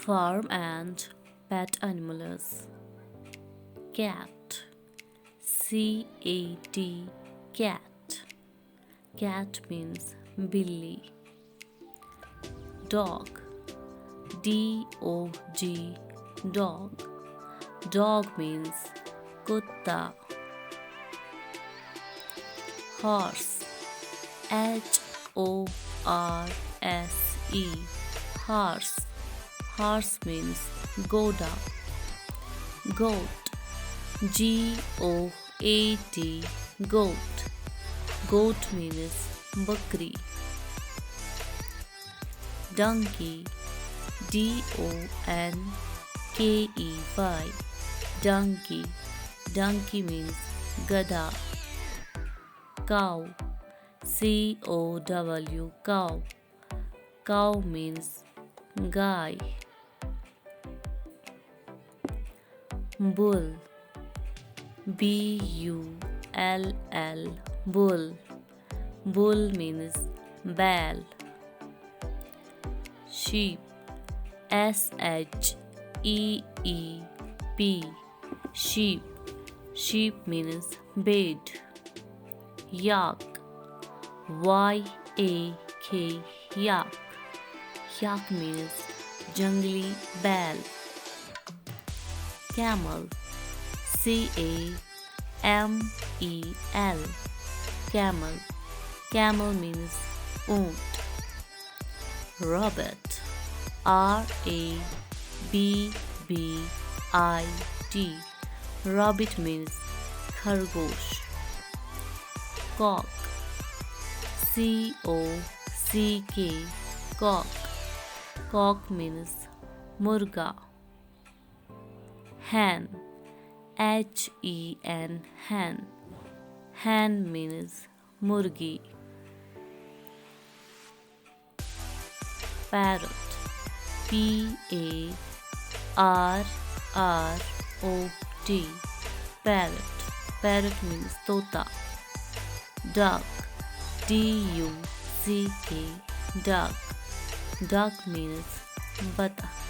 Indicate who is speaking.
Speaker 1: Farm and pet animals. Cat. C-A-T. Cat. Cat means billy. Dog. D-O-G. Dog. Dog means kutta. Horse. H-O-R-S-E. Horse. Horse means goda. Goat. G-O-A-T. Goat. Goat means bakri. Donkey. D-O-N-K-E-Y. Donkey. Donkey means gada. Cow. C-O-W. Cow. Cow means guy. Bull. B-U-L-L. Bull. Bull means bell. Sheep. S-H-E-E-P. Sheep. Sheep means bed. Yak. Y-A-K. Yak. Yak means jungly bell. Camel. C-A-M-E-L. Camel. Camel means ऊंट. Rabbit. R-A-B-B-I-T. Rabbit means खरगोश. Cock. C-O-C-K. Cock. Cock means मुर्गा. Hen. H-E-N. Hen. Hen means मुर्गी. Parrot. P-A-R-R-O-T. Parrot. Parrot means तोता. Duck. D-U-C-K. Duck. Duck means बतख.